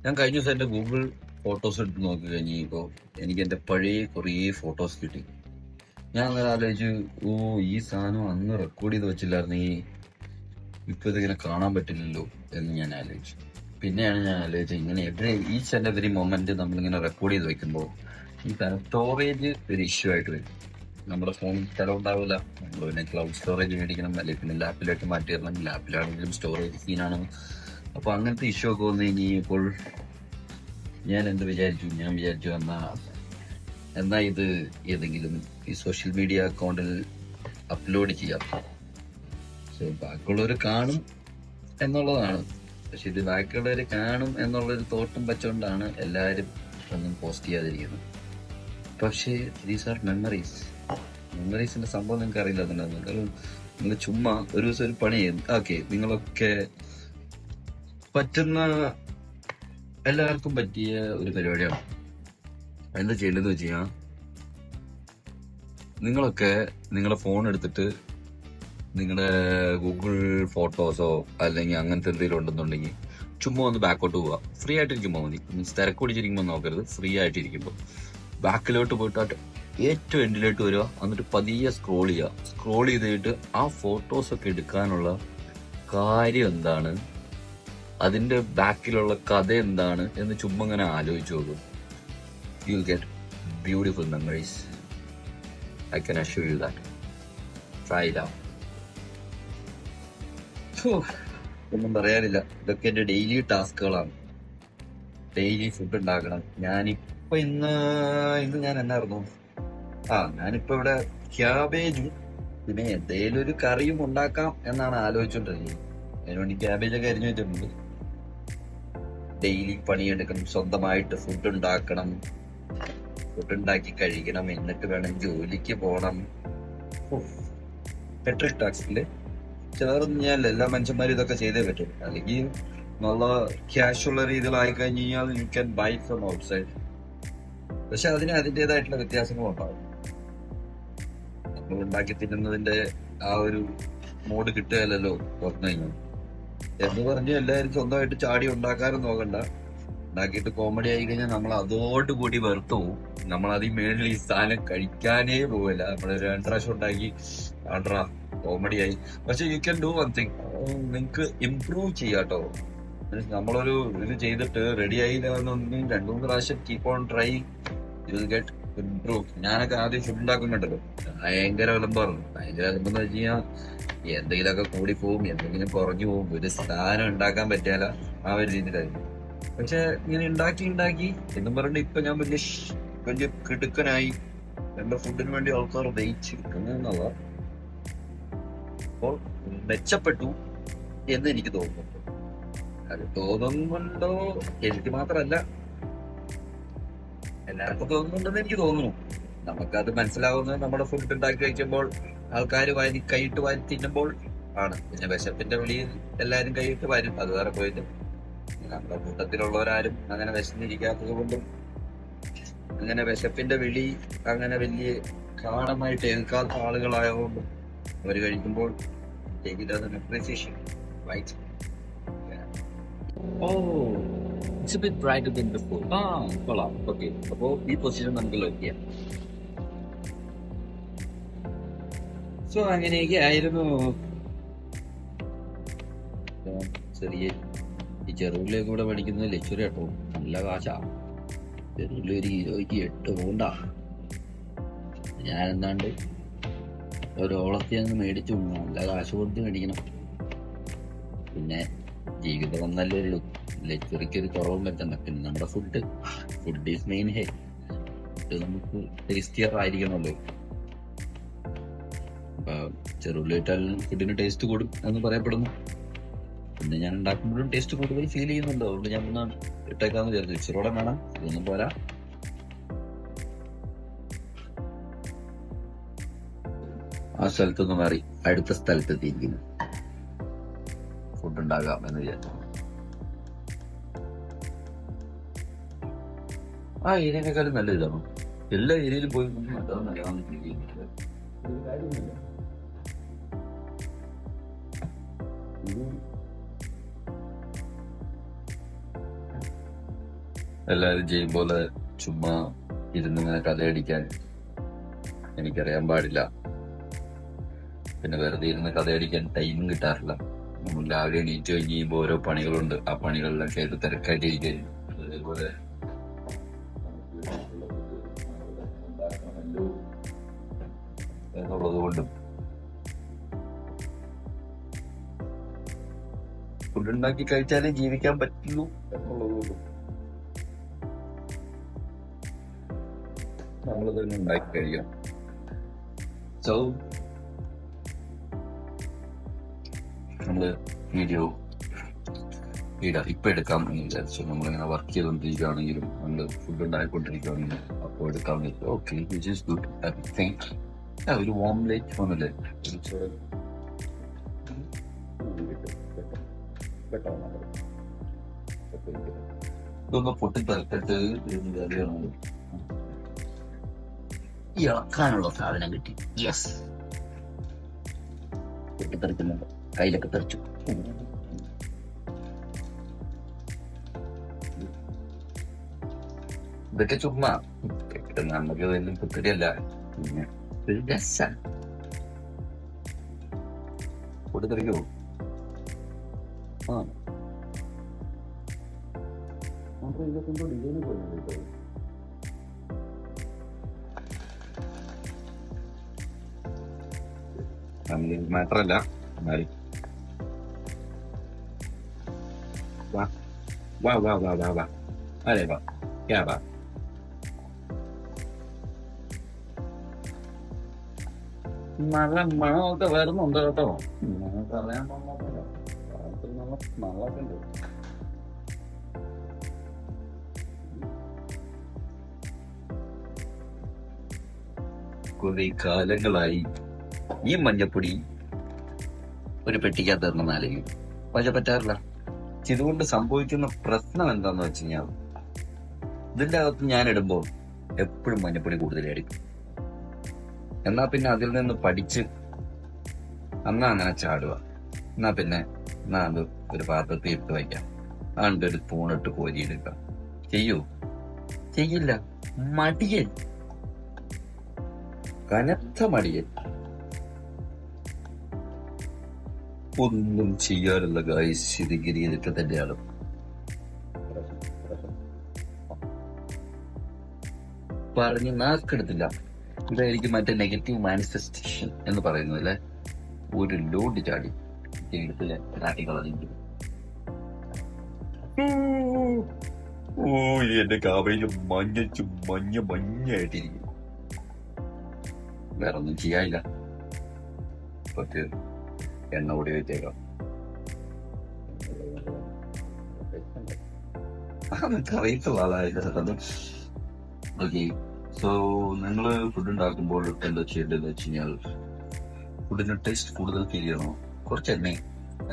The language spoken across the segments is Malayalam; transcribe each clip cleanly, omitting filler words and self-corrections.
ഞാൻ കഴിഞ്ഞ ദിവസം എൻ്റെ ഗൂഗിൾ ഫോട്ടോസ് എടുത്ത് നോക്കി കഴിഞ്ഞപ്പോൾ എനിക്ക് എൻ്റെ പഴയ കുറേ ഫോട്ടോസ് കിട്ടി. ഞാൻ അന്നേരം ആലോചിച്ചു, ഓ ഈ സാധനം അന്ന് റെക്കോർഡ് ചെയ്ത് വെച്ചില്ലായിരുന്നെങ്കിൽ ഇപ്പോൾ ഇതിങ്ങനെ കാണാൻ പറ്റില്ലല്ലോ എന്ന് ഞാൻ ആലോചിച്ചു. പിന്നെയാണ് ഞാൻ ആലോചിച്ചത്, ഇങ്ങനെ ഈച്ച് ആൻഡ് എവറി മൊമെന്റ് നമ്മളിങ്ങനെ റെക്കോർഡ് ചെയ്ത് വെക്കുമ്പോൾ ഈ സ്റ്റോറേജ് ഒരു ഇഷ്യൂ ആയിട്ട് വരും. നമ്മുടെ ഫോൺ സ്ഥലം ഉണ്ടാവില്ല, നമ്മൾ പിന്നെ ക്ലൗഡ് സ്റ്റോറേജ് മേടിക്കണം, അല്ലെങ്കിൽ പിന്നെ ലാപ്പിലോട്ട് മാറ്റിയിടണം. ലാപ്പിലാണെങ്കിലും സ്റ്റോറേജ് സീനാണ്. അപ്പോൾ അങ്ങനത്തെ ഇഷ്യൂ ഒക്കെ വന്നു കഴിഞ്ഞപ്പോൾ ഞാൻ വിചാരിച്ചു എന്നാ ഇത് ഏതെങ്കിലും ഈ സോഷ്യൽ മീഡിയ അക്കൗണ്ടിൽ അപ്ലോഡ് ചെയ്യാം. ബാക്കിയുള്ളവർ കാണും എന്നുള്ളതാണ്. പക്ഷെ ഇത് ബാക്കിയുള്ളവർ കാണും എന്നുള്ളൊരു തോട്ടും വെച്ചുകൊണ്ടാണ് എല്ലാവരും ഒന്നും പോസ്റ്റ് ചെയ്യാതിരിക്കുന്നത്. പക്ഷേ ദീസ് ആർ മെമ്മറീസിന്റെ സംഭവം നിങ്ങൾക്ക് അറിയില്ല. നിങ്ങൾ ചുമ്മാ ഒരു ദിവസം ഒരു പണി ചെയ്യും. ഓക്കെ, നിങ്ങളൊക്കെ പറ്റുന്ന എല്ലാവർക്കും പറ്റിയ ഒരു പരിപാടിയാണ്. എന്താ ചെയ്യേണ്ടതെന്ന് വെച്ച് കഴിഞ്ഞാൽ, നിങ്ങളൊക്കെ നിങ്ങളുടെ ഫോൺ എടുത്തിട്ട് നിങ്ങളുടെ ഗൂഗിൾ ഫോട്ടോസോ അല്ലെങ്കിൽ അങ്ങനത്തെ എന്തെങ്കിലും ഉണ്ടെന്നുണ്ടെങ്കിൽ ചുമ്മാ ഒന്ന് ബാക്കോട്ട് പോവുക. ഫ്രീ ആയിട്ടിരിക്കുമ്പോൾ മതി, മീൻസ് തിരക്ക് പിടിച്ചിരിക്കുമ്പോൾ നോക്കരുത്. ഫ്രീ ആയിട്ടിരിക്കുമ്പോൾ ബാക്കിലോട്ട് പോയിട്ട് ഏറ്റവും എൻഡിലോട്ട് വരിക. എന്നിട്ട് പതിയെ സ്ക്രോൾ ചെയ്തിട്ട് ആ ഫോട്ടോസൊക്കെ എടുക്കാനുള്ള കാര്യം എന്താണ്, അതിന്റെ ബാക്കിലുള്ള കഥ എന്താണ് എന്ന് ചുമ്മാ ഇങ്ങനെ ആലോചിച്ചു നോക്കും. You will get beautiful memories. I can assure you that. Try it out. ഒന്നും പറയാനില്ല. ഇതൊക്കെ എന്റെ ഡെയിലി ടാസ്കുകളാണ്. ഡെയിലി ഫുഡ് ഉണ്ടാക്കണം. ഞാനിപ്പോ ഇന്ന് ഞാൻ എന്നായിരുന്നു, ഞാനിപ്പോ ഇവിടെ ക്യാബേജും പിന്നെ എന്തേലും ഒരു കറിയും ഉണ്ടാക്കാം എന്നാണ് ആലോചിച്ചോണ്ടിരിക്കുന്നത്. അതിനുവേണ്ടി ക്യാബേജൊക്കെ അരിഞ്ഞു വെച്ചിട്ടുണ്ട്. ഡെയിലി പണിയെടുക്കണം, സ്വന്തമായിട്ട് ഫുഡ് ഉണ്ടാക്കണം, ഫുഡ് ഉണ്ടാക്കി കഴിക്കണം, എന്നിട്ട് വേണം ജോലിക്ക് പോകണം. പെട്രോൾ ടാക്സില് ചേർന്ന് എല്ലാ മനുഷ്യന്മാരും ഇതൊക്കെ ചെയ്തേ പറ്റും. അല്ലെങ്കിൽ നല്ല ക്യാഷ് ഉള്ള രീതിയിലായി കഴിഞ്ഞ് കഴിഞ്ഞാൽ you can bye from outside. പക്ഷെ അതിന് അതിൻ്റെതായിട്ടുള്ള വ്യത്യാസങ്ങളും ഉണ്ടാവും. നമ്മൾ ഉണ്ടാക്കി തിന്നുന്നതിന്റെ ആ ഒരു മോഡ് കിട്ടുകയല്ലോ പുറത്തു കഴിഞ്ഞാൽ. എന്ന് പറഞ്ഞ് എല്ലാവരും സ്വന്തമായിട്ട് ചാടി ഉണ്ടാക്കാനും നോക്കണ്ട. ഉണ്ടാക്കിയിട്ട് കോമഡി ആയി കഴിഞ്ഞാൽ നമ്മൾ അതോടുകൂടി വെറുത്തു പോകും. നമ്മൾ അതിൽ മേളിൽ ഈ സാധനം കഴിക്കാനേ പോവില്ല. നമ്മളൊരു 2 പ്രാവശ്യം ഉണ്ടാക്കി കോമഡി ആയി. പക്ഷെ you can do one thing, നിങ്ങൾക്ക് ഇംപ്രൂവ് ചെയ്യാട്ടോ. നമ്മളൊരു ഇത് ചെയ്തിട്ട് റെഡി ആയില്ല എന്നൊന്നും 2-3 പ്രാവശ്യം keep on try, you will get improve. ഞാനൊക്കെ ആദ്യം ഫുഡ് ഉണ്ടാക്കുന്നുണ്ടല്ലോ, ഭയങ്കര വിളമ്പാറുണ്ട്. ഭയങ്കര വിളമ്പെന്ന് വെച്ച് കഴിഞ്ഞാൽ എന്തെങ്കിലുമൊക്കെ കൂടി പോവും, എന്തെങ്കിലും കുറഞ്ഞു പോവും, ഒരു സ്ഥാനം ഉണ്ടാക്കാൻ പറ്റിയാല ആ ഒരു രീതിയിലായിരുന്നു. പക്ഷെ ഇങ്ങനെ ഉണ്ടാക്കി എന്നും പറഞ്ഞിട്ട് ഇപ്പൊ ഞാൻ വലിയ കിടുക്കനായി. എന്റെ ഫുഡിന് വേണ്ടി ആൾക്കാർ ദഹിച്ച് എന്നുള്ളത. അപ്പോൾ മെച്ചപ്പെട്ടു എന്ന് എനിക്ക് തോന്നുന്നുണ്ട്. അത് തോന്നുന്നുണ്ടോ എനിക്ക് മാത്രമല്ല, എല്ലാവർക്കും തോന്നുന്നുണ്ടെന്ന് എനിക്ക് തോന്നുന്നു. നമുക്കത് മനസ്സിലാവുന്നത് നമ്മുടെ ഫുഡ് ഉണ്ടാക്കി കഴിക്കുമ്പോൾ ആൾക്കാർ കൈയിട്ട് വാരി തിന്നുമ്പോൾ ആണ്. പിന്നെ വിശപ്പിന്റെ വിളിയിൽ എല്ലാരും കൈയിട്ട് വരും, അത് വേറെ പോയിട്ട്. നമ്മുടെ കൂട്ടത്തിലുള്ളവരാരും അങ്ങനെ വിശന്നിരിക്കാത്തത് കൊണ്ടും അങ്ങനെ വിശപ്പിന്റെ വിളി അങ്ങനെ വലിയ കാണമായിട്ട് ഏൽക്കാത്ത ആളുകളായതുകൊണ്ടും അവർ കഴിക്കുമ്പോൾ appreciation. It's a bit brighter than before. കൊള്ളാം. ഓക്കെ, അപ്പോ ഈ പൊസിഷൻ നമുക്ക് ലോക്ക് ചെയ്യാം. സോ അങ്ങനെയൊക്കെ ആയിരുന്നു. ചെറിയ ഈ ചെറുള്ളിയൊക്കെ ഇവിടെ പഠിക്കുന്നത് ലക്ഷറി കേട്ടോ, നല്ല കാശാ. ചെറുള്ളി ഒരു കിലോയ്ക്ക് 8 പൗണ്ടാ. ഞാൻ എന്താണ്ട് ഒരോളത്തി അങ്ങ് മേടിച്ചു, നല്ല കാശ് കൊടുത്ത് മേടിക്കണം. പിന്നെ ജീവിതം ഒന്നല്ലേ ഉള്ളൂ, ലക്ഷറിക്ക് ഒരു കുറവും പറ്റണ്ട. പിന്നെ നമ്മുടെ food is main hey. Food നമുക്ക് ടേസ്റ്റിയർ ആയിരിക്കണമല്ലോ. അപ്പൊ ചെറുള്ളി ഇട്ടാൽ ഫുഡിന് ടേസ്റ്റ് കൂടും എന്ന് പറയപ്പെടുന്നു. പിന്നെ ഞാൻ ഉണ്ടാക്കുമ്പോഴും ടേസ്റ്റ് കൂടുതൽ ഫീൽ ചെയ്യുന്നുണ്ട്. അതുകൊണ്ട് ഞാൻ ഒന്ന് ഇട്ടേക്കാന്ന് വിചാരിച്ചു. ഇച്ചിരോടെ വേണം, ഇതൊന്നും പോരാ. ആ സ്ഥലത്തൊന്ന് മാറി അടുത്ത സ്ഥലത്തെത്തിയിരിക്കുന്നു. ഫുഡ് ഉണ്ടാകാം എന്ന് വിചാരിച്ചു. ആ ഏരിയനേക്കാളും നല്ല ഇതാണ്. എല്ലാ ഏരിയയിലും പോയി അതൊന്നും അറിയാവുന്ന എല്ലാവരും ചെയ്യും പോലെ ചുമ്മാ ഇരുന്ന് ഇങ്ങനെ കഥയടിക്കാൻ എനിക്കറിയാൻ പാടില്ല. പിന്നെ വെറുതെ ഇരുന്ന് കഥയടിക്കാൻ ടൈമും കിട്ടാറില്ല. നമ്മൾ രാവിലെ എണീറ്റ് കഴിഞ്ഞ് കഴിയുമ്പോൾ ഓരോ പണികളുണ്ട്. ആ പണികളിലൊക്കെ ആയിട്ട് തിരക്കായിട്ടിരിക്കും. അതേപോലെ എന്നുള്ളത് കൊണ്ടും ഫുഡ് ഉണ്ടാക്കി കഴിച്ചാലേ ജീവിക്കാൻ പറ്റുള്ളൂ എന്നുള്ളത് കൊണ്ടും നമ്മൾ തന്നെ ഉണ്ടാക്കി കഴിക്കണം. സോ നമ്മള് വീഡിയോ ഇപ്പൊ എടുക്കാം എന്ന് വിചാരിച്ചു. നമ്മളിങ്ങനെ വർക്ക് ചെയ്തുകൊണ്ടിരിക്കുകയാണെങ്കിലും നമ്മള് ഫുഡ് ഉണ്ടാക്കിക്കൊണ്ടിരിക്കുകയാണെങ്കിലും അപ്പോൾ എടുക്കാൻ വിചാരിച്ചു. Okay, which is good. ഒരു ഓംലേറ്റ് വന്നല്ലേ, ഇതൊന്ന് പൊട്ടി തരത്തിട്ട് ഇളക്കാനുള്ള സാധനം കിട്ടി. യെസ്, പൊട്ടിത്തെറിക്കുന്നുണ്ട്, കയ്യിലൊക്കെ തെറിച്ചു. ഇതൊക്കെ ചുമ്മാ നമുക്ക് ഇതൊന്നും പുത്തിരിയല്ല, പിന്നെ ഒരു രസാണ്. പൊട്ടിത്തെറിക്കോ? ആ ഡിസൈന് പോയി മാറ്റർ അല്ല. എന്നാലും വാ വാ വാ വാ വാ വാ അതെ വാ ക്യാ വാ. മഴമൊക്കെ വരുന്നുണ്ട് കേട്ടോ. പറയാൻ മഴയൊക്കെ ഉണ്ട്. കുറെ കാലങ്ങളായി ഈ മഞ്ഞപ്പൊടി ഒരു പെട്ടിക്കകത്ത് ഇടണമെന്നാലേക്ക് പക്ഷെ പറ്റാറില്ല. ഇതുകൊണ്ട് സംഭവിക്കുന്ന പ്രശ്നം എന്താന്ന് വെച്ച് കഴിഞ്ഞാൽ ഇതിന്റെ അകത്ത് ഞാൻ ഇടുമ്പോൾ എപ്പോഴും മഞ്ഞപ്പൊടി കൂടുതലായിരിക്കും. എന്നാ പിന്നെ അതിൽ നിന്ന് പഠിച്ച് അങ്ങനെ ചാടുക. എന്നാ പിന്നെ അത് ഒരു പാത്രത്തിൽ ഇട്ട് വയ്ക്കാം, അതുകൊണ്ട് ഒരു സ്പൂണിട്ട് കോരിയെടുക്കാം. ചെയ്യൂ? ചെയ്യില്ല. മടിയൻ, കനത്ത മടിയൻ. ഒന്നും ചെയ്യാറില്ല ഗായ്സ്. ഇത് ഗിരിയൊക്കെ തന്നെയാണ്. പറഞ്ഞ് നാക്കെടുത്തില്ല. ഇതായിരിക്കും മറ്റേ നെഗറ്റീവ് മാനിഫെസ്റ്റേഷൻ എന്ന് പറയുന്നത് അല്ലെ. ഒരു ലോഡ് ചാടി എടുത്തില്ലേ നാട്ടികളഞ്ഞു. ഓ, എന്റെ കാവയില് മഞ്ഞായിട്ടിരിക്കും. വേറെ ഒന്നും ചെയ്യാനില്ല. കുറച്ച് എണ്ണ കൂടി വെച്ചേക്കാം. അറിയത്തുള്ളതായത്. ഓക്കെ, സോ നിങ്ങള് ഫുഡ് ഉണ്ടാക്കുമ്പോൾ എന്താ ചെയ്യേണ്ടതെന്ന് വെച്ച് കഴിഞ്ഞാൽ ഫുഡിന് ടേസ്റ്റ് കൂടുതൽ ഫീൽ ചെയ്യണോ? കുറച്ച് എണ്ണ,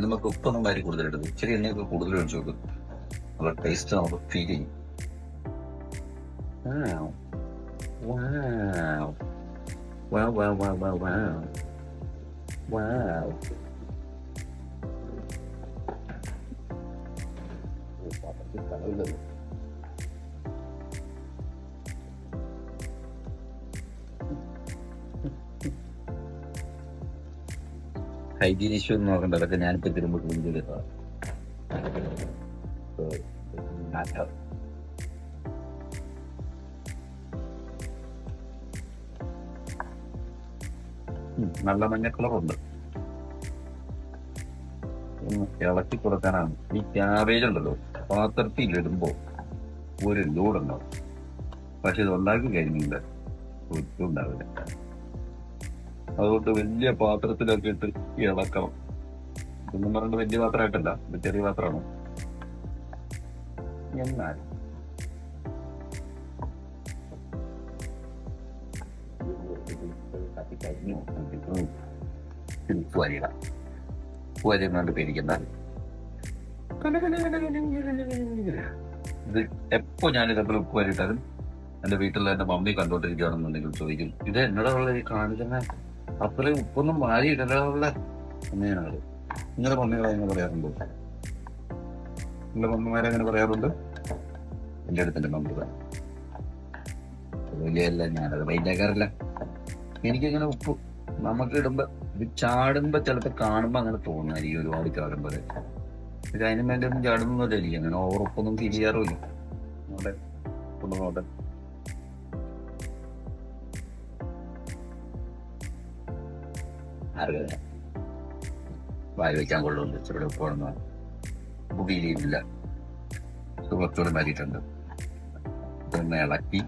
നമുക്ക് ഉപ്പൊന്നും കാര്യം കൂടുതലിട്ടത് ഇച്ചിരി എണ്ണയൊക്കെ കൂടുതൽ ഒഴിച്ചു കൊടുക്കും. നല്ല ടേസ്റ്റ് നമുക്ക് ഫീൽ ചെയ്യും. Wow, wow, wow, wow, wow. Wow. Hygiene issue ഒന്നും നോക്കണ്ട. അതൊക്കെ ഞാനിപ്പോ തിരുമ്പോ ക്ലീൻ ചെയ്തിട്ടാ. നല്ല മഞ്ഞ കളറുണ്ട്. ഇളക്കി കൊടുക്കാനാണ്. ഈ ക്യാബേജ് ഉണ്ടല്ലോ പാത്രത്തിൽ ഇടുമ്പോ ഒരു ലോഡ് ഉണ്ടാവും, പക്ഷെ ഇത് ഉണ്ടാക്കി കഴിഞ്ഞില്ല ഒട്ടും ഉണ്ടാവില്ല. അതുകൊണ്ട് വലിയ പാത്രത്തിലൊക്കെ ഇട്ട് ഇളക്കണം. ഇതൊന്നും പറഞ്ഞിട്ട് വലിയ പാത്രമായിട്ടല്ല, ഇത് ചെറിയ പാത്രമാണ്. എന്നാൽ കൊണ്ട് പേടിക്കണ്ട. ഇത് എപ്പോ ഞാനിതേപോലെ ഉപ്പ് വരിയിട്ടാലും എന്റെ വീട്ടിൽ എന്റെ മമ്മി കണ്ടോണ്ടിരിക്കുകയാണെന്നുണ്ടെങ്കിൽ ചോദിക്കും, ഇത് എന്നോടുള്ള ഈ കാണിക്കുന്ന അത്രയും ഉപ്പൊന്നും മാറി ഇടലുള്ള അമ്മയാണ്. നിങ്ങളുടെ മമ്മികളെ എങ്ങനെ പറയാറുണ്ട്? നിങ്ങളുടെ മമ്മിമാരെ എങ്ങനെ പറയാറുണ്ട്? എൻ്റെ അടുത്തുണ്ട് നമ്പർ. വലിയല്ല, ഞാനത് വൈകിട്ടേക്കാറില്ല. എനിക്കിങ്ങനെ ഉപ്പ് നമുക്ക് ഇടുമ്പോ ഇത് ചാടുമ്പോ ചിലപ്പോ കാണുമ്പോ അങ്ങനെ തോന്നുമായിരിക്കും ഒരുപാട് ചാടുമ്പോ. ഇത് അതിന് വേണ്ടി ഒന്നും ചാടുന്നൊന്നുമില്ല, അങ്ങനെ ഓവർ ഉപ്പൊന്നും ഫീൽ ചെയ്യാറുമില്ല. നോട്ടെ ഒന്ന് നോട്ടെ. ആർക്കറിയാം വായി വയ്ക്കാൻ കൊള്ളുന്നുണ്ട്, ഇച്ചിരി ഉപ്പാണെന്ന് ഉപ്പ് ഫീൽ ചെയ്യുന്നില്ല. കുറച്ചുകൂടെ മാറ്റിയിട്ടുണ്ട്. ഇതൊന്ന് ഇളക്കി.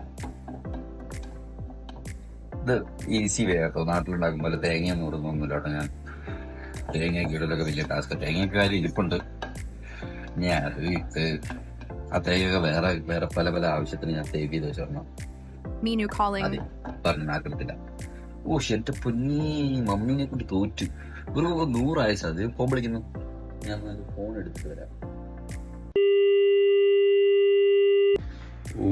ഇത് ഈസി വേ കേട്ടോ, നാട്ടിലുണ്ടാക്കും പോലെ തേങ്ങയൊന്നും ഇടുന്നൊന്നുമില്ല കേട്ടോ. ഞാൻ തേങ്ങയൊക്കെ ഇടലൊക്കെ വലിയ ടാസ്ക്. തേങ്ങയൊക്കെ കാര്യം ഇരിപ്പുണ്ട്, ഞാൻ അത് ഇട്ട് ആ തേങ്ങയൊക്കെ വേറെ വേറെ പല പല ആവശ്യത്തിന് ഞാൻ സേവ് ചെയ്ത് വെച്ചോളണം. അതെ പറഞ്ഞാക്കത്തില്ല. ഓ എന്റെ പൊന്നീ, മമ്മീനെ കൊണ്ട് തോറ്റു. വെറും 100 ആയസ്. അത് ഫോൺ വിളിക്കുന്നു, ഞാൻ ഫോൺ എടുത്തിട്ട് വരാം. ഓ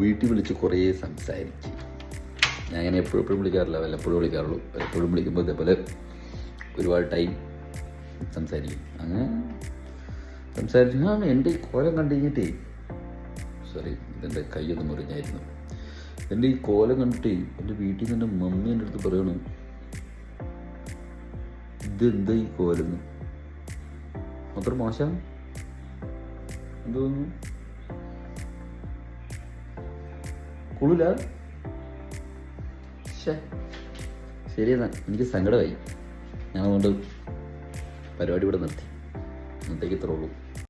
വീട്ടിൽ വിളിച്ച് കുറേ സംസാരിച്ച്. ഞാൻ അങ്ങനെ എപ്പോഴും വിളിക്കാറില്ല, വല്ലപ്പോഴും വിളിക്കാറുള്ളൂ. വല്ലപ്പോഴും വിളിക്കുമ്പോൾ ഇതേപോലെ ഒരുപാട് ടൈം സംസാരിക്കും. അങ്ങനെ സംസാരിച്ചു. എൻ്റെ ഈ കോലം കണ്ടു കഴിഞ്ഞിട്ടേ, സോറി ഇതെൻ്റെ കൈയൊന്നും മുറിഞ്ഞായിരുന്നു. എൻ്റെ ഈ കോലം കണ്ടിട്ടേ എൻ്റെ വീട്ടിൽ നിന്ന് എൻ്റെ മമ്മി എൻ്റെ അടുത്ത് പറയണു, ഇതെന്താ ഈ കോലെന്ന്. അത്ര മോശം എന്തോന്നു കൊള്ളൂല. ശരി എന്നാ, എനിക്ക് സങ്കടമായി. ഞാൻ അതുകൊണ്ട് പരിപാടി ഇവിടെ നിർത്തി. ഇന്നത്തേക്ക് ഇത്രേ ഉള്ളൂ.